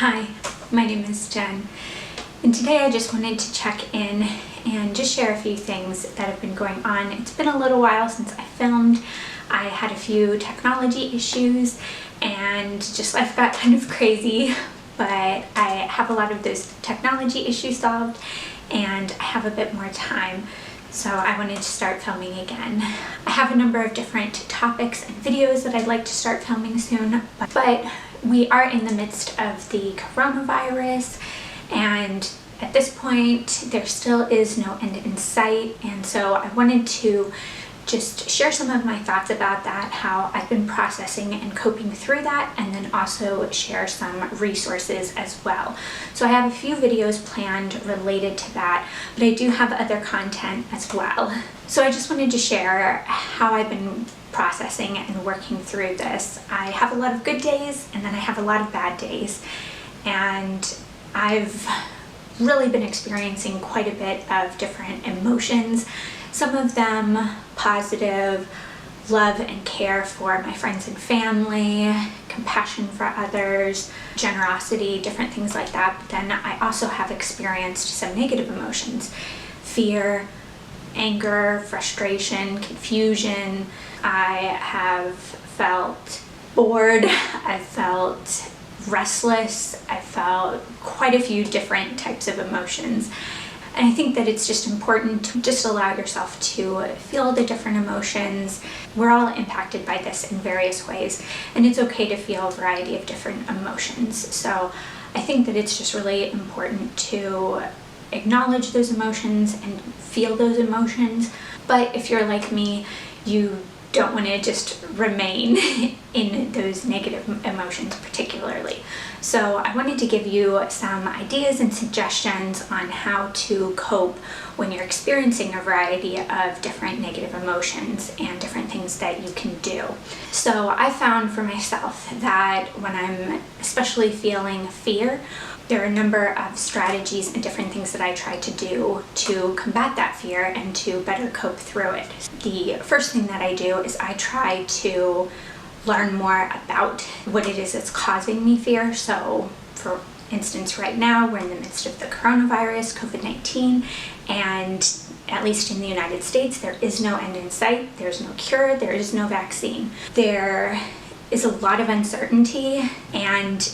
Hi, my name is Jen, and today I just wanted to check in and just share a few things that have been going on. It's been a little while since I filmed. I had a few technology issues and just life got kind of crazy, but I have a lot of those technology issues solved and I have a bit more time. So I wanted to start filming again. I have a number of different topics and videos that I'd like to start filming soon, but we are in the midst of the coronavirus, and at this point there still is no end in sight, and so I wanted to just share some of my thoughts about that, how I've been processing and coping through that, and then also share some resources as well. So I have a few videos planned related to that, but I do have other content as well. So I just wanted to share how I've been processing and working through this. I have a lot of good days and then I have a lot of bad days, and I've really been experiencing quite a bit of different emotions. Some of them positive, love and care for my friends and family, compassion for others, generosity, different things like that. But then I also have experienced some negative emotions: fear, anger, frustration, confusion. I have felt bored, I felt restless, I felt quite a few different types of emotions. And I think that it's just important to just allow yourself to feel the different emotions. We're all impacted by this in various ways, and it's okay to feel a variety of different emotions. So I think that it's just really important to acknowledge those emotions and feel those emotions. But if you're like me, you don't want to just remain in those negative emotions particularly. So I wanted to give you some ideas and suggestions on how to cope when you're experiencing a variety of different negative emotions and different things that you can do. So I found for myself that when I'm especially feeling fear, there are a number of strategies and different things that I try to do to combat that fear and to better cope through it. The first thing that I do is I try to learn more about what it is that's causing me fear. So for instance, right now we're in the midst of the coronavirus, COVID-19, and at least in the United States, there is no end in sight, there's no cure, there is no vaccine. There is a lot of uncertainty, and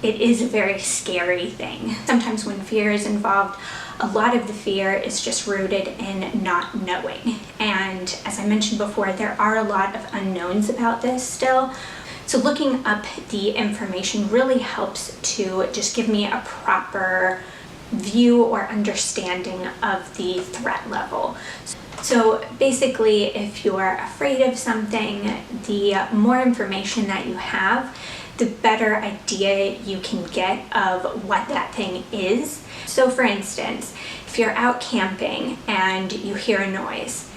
it is a very scary thing. Sometimes when fear is involved, a lot of the fear is just rooted in not knowing. And as I mentioned before, there are a lot of unknowns about this still. So looking up the information really helps to just give me a proper view or understanding of the threat level. So basically, if you're afraid of something, the more information that you have, the better idea you can get of what that thing is. So for instance, if you're out camping and you hear a noise,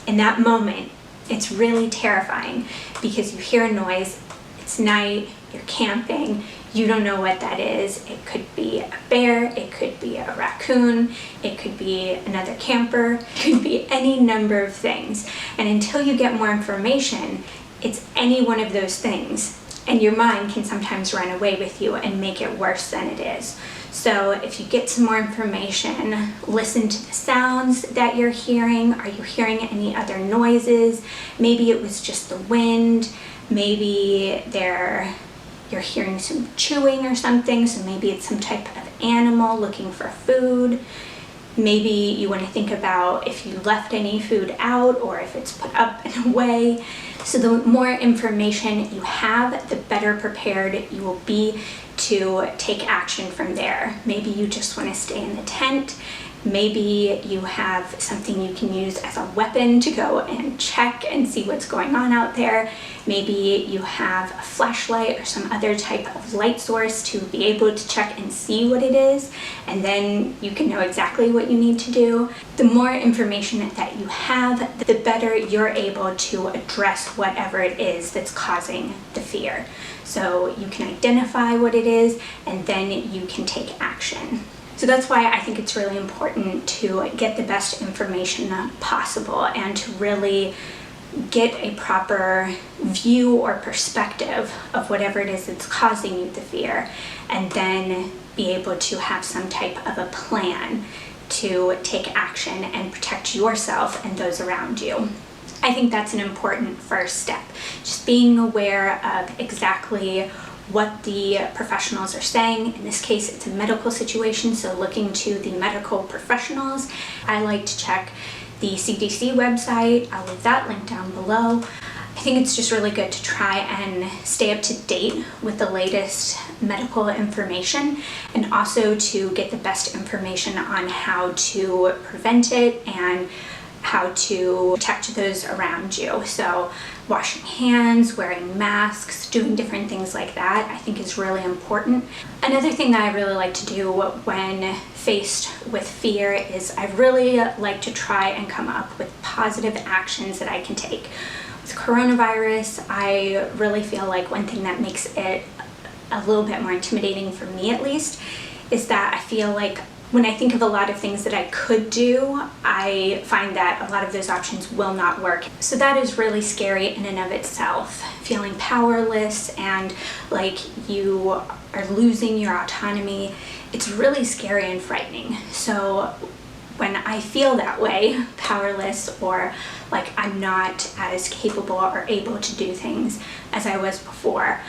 in that moment, it's really terrifying because you hear a noise, it's night, you're camping, you don't know what that is. It could be a bear, it could be a raccoon, it could be another camper, it could be any number of things. And until you get more information, it's any one of those things. And your mind can sometimes run away with you and make it worse than it is. So if you get some more information, listen to the sounds that you're hearing. Are you hearing any other noises? Maybe it was just the wind. Maybe you're hearing some chewing or something, so maybe it's some type of animal looking for food. Maybe you want to think about if you left any food out or if it's put up and away. So the more information you have, the better prepared you will be to take action from there. Maybe you just want to stay in the tent. Maybe you have something you can use as a weapon to go and check and see what's going on out there. Maybe you have a flashlight or some other type of light source to be able to check and see what it is, and then you can know exactly what you need to do. The more information that you have, the better you're able to address whatever it is that's causing the fear. So you can identify what it is, and then you can take action. So that's why I think it's really important to get the best information possible and to really get a proper view or perspective of whatever it is that's causing you the fear, and then be able to have some type of a plan to take action and protect yourself and those around you. I think that's an important first step. Just being aware of exactly what the professionals are saying. In this case, it's a medical situation, so looking to the medical professionals. I like to check the CDC website. I'll leave that link down below. I think it's just really good to try and stay up to date with the latest medical information, and also to get the best information on how to prevent it and how to protect those around you. So washing hands, wearing masks, doing different things like that, I think is really important. Another thing that I really like to do when faced with fear is I really like to try and come up with positive actions that I can take. With coronavirus, I really feel like one thing that makes it a little bit more intimidating, for me at least, is that I feel like when I think of a lot of things that I could do, I find that a lot of those options will not work. So that is really scary in and of itself. Feeling powerless and like you are losing your autonomy, it's really scary and frightening. So when I feel that way, powerless, or like I'm not as capable or able to do things as I was before,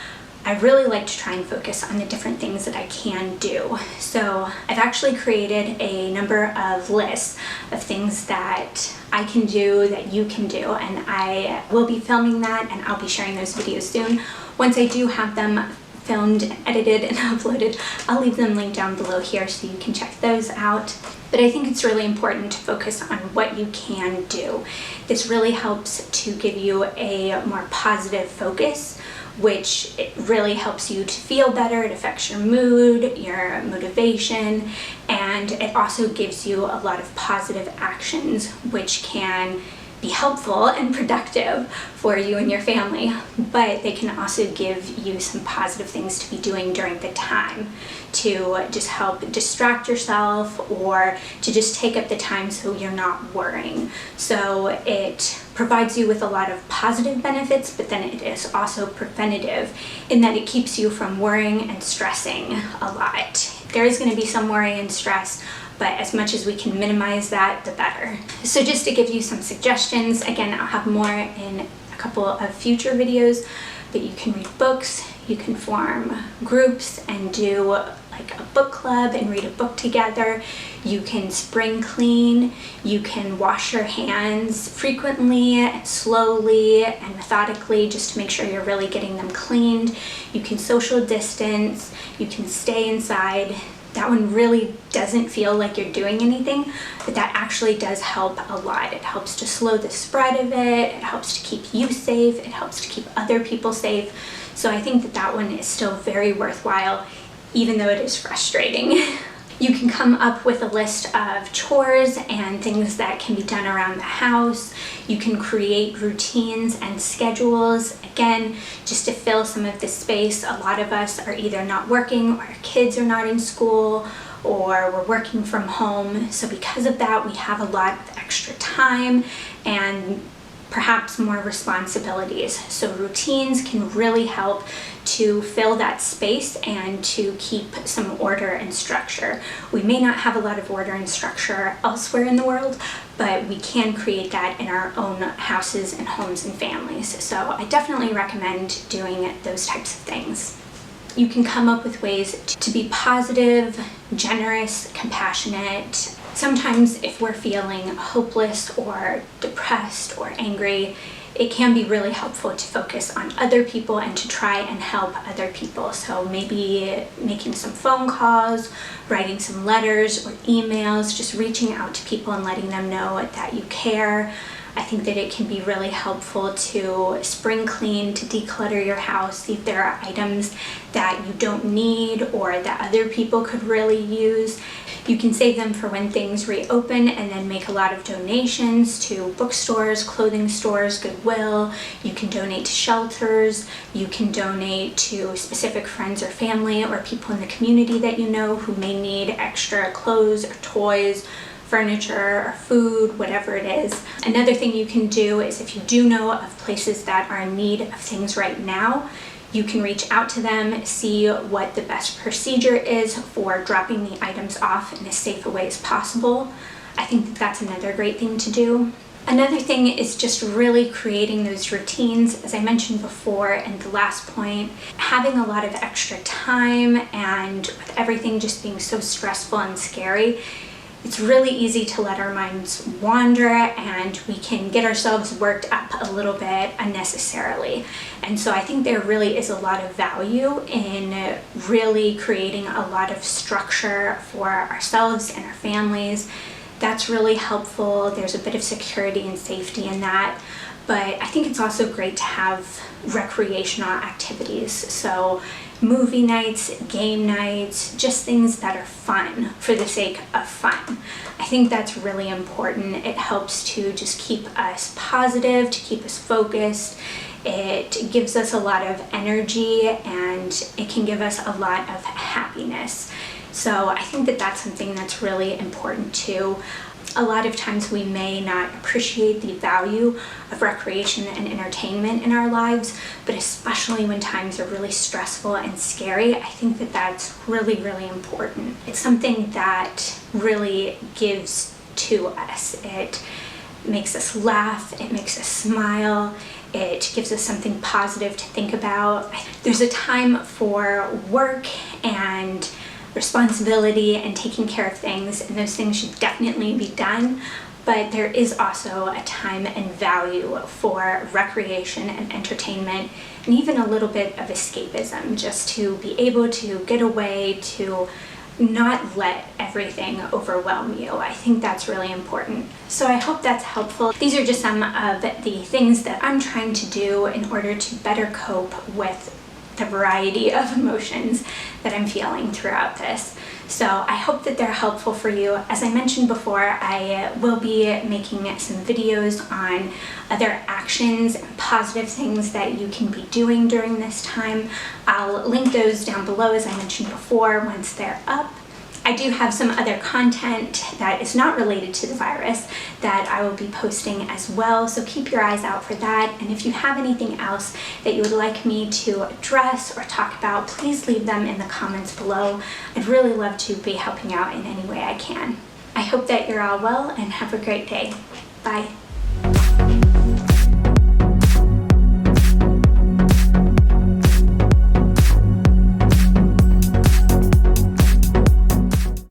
I really like to try and focus on the different things that I can do. So I've actually created a number of lists of things that I can do, that you can do, and I will be filming that, and I'll be sharing those videos soon. Once I do have them filmed, edited, and uploaded, I'll leave them linked down below here so you can check those out. But I think it's really important to focus on what you can do. This really helps to give you a more positive focus, which it really helps you to feel better. It affects your mood, your motivation, and it also gives you a lot of positive actions, which can be helpful and productive for you and your family, but they can also give you some positive things to be doing during the time to just help distract yourself, or to just take up the time so you're not worrying. So it provides you with a lot of positive benefits, but then it is also preventative in that it keeps you from worrying and stressing a lot. There is going to be some worry and stress, but as much as we can minimize that, the better. So just to give you some suggestions, again, I'll have more in a couple of future videos, but you can read books, you can form groups and do like a book club and read a book together. You can spring clean, you can wash your hands frequently and slowly and methodically just to make sure you're really getting them cleaned. You can social distance, you can stay inside. That one really doesn't feel like you're doing anything, but that actually does help a lot. It helps to slow the spread of it, it helps to keep you safe, it helps to keep other people safe. So I think that that one is still very worthwhile, even though it is frustrating. You can come up with a list of chores and things that can be done around the house. You can create routines and schedules, again, just to fill some of the space. A lot of us are either not working, or our kids are not in school, or we're working from home. So because of that, we have a lot of extra time and perhaps more responsibilities. So routines can really help to fill that space and to keep some order and structure. We may not have a lot of order and structure elsewhere in the world, but we can create that in our own houses and homes and families. So I definitely recommend doing those types of things. You can come up with ways to be positive, generous, compassionate. Sometimes if we're feeling hopeless or depressed or angry, it can be really helpful to focus on other people and to try and help other people. So maybe making some phone calls, writing some letters or emails, just reaching out to people and letting them know that you care. I think that it can be really helpful to spring clean, to declutter your house, see if there are items that you don't need or that other people could really use. You can save them for when things reopen, and then make a lot of donations to bookstores, clothing stores, Goodwill. You can donate to shelters. You can donate to specific friends or family or people in the community that you know who may need extra clothes or toys furniture or food, whatever it is. Another thing you can do is, if you do know of places that are in need of things right now, you can reach out to them, see what the best procedure is for dropping the items off in as safe a way as possible. I think that that's another great thing to do. Another thing is just really creating those routines. As I mentioned before in the last point, having a lot of extra time, and with everything just being so stressful and scary, it's really easy to let our minds wander, and we can get ourselves worked up a little bit unnecessarily. And so I think there really is a lot of value in really creating a lot of structure for ourselves and our families. That's really helpful. There's a bit of security and safety in that. But I think it's also great to have recreational activities. So movie nights, game nights, just things that are fun for the sake of fun. I think that's really important. It helps to just keep us positive, to keep us focused. It gives us a lot of energy, and it can give us a lot of happiness. So I think that that's something that's really important too. A lot of times we may not appreciate the value of recreation and entertainment in our lives, but especially when times are really stressful and scary, I think that that's really, really important. It's something that really gives to us. It makes us laugh, it makes us smile, it gives us something positive to think about. There's a time for work and responsibility and taking care of things, and those things should definitely be done, but there is also a time and value for recreation and entertainment, and even a little bit of escapism, just to be able to get away, to not let everything overwhelm you. I think that's really important. So I hope that's helpful. These are just some of the things that I'm trying to do in order to better cope with the variety of emotions that I'm feeling throughout this. So I hope that they're helpful for you. As I mentioned before, I will be making some videos on other actions and positive things that you can be doing during this time. I'll link those down below, as I mentioned before, once they're up. I do have some other content that is not related to the virus that I will be posting as well, so keep your eyes out for that. And if you have anything else that you would like me to address or talk about, please leave them in the comments below. I'd really love to be helping out in any way I can. I hope that you're all well and have a great day. Bye.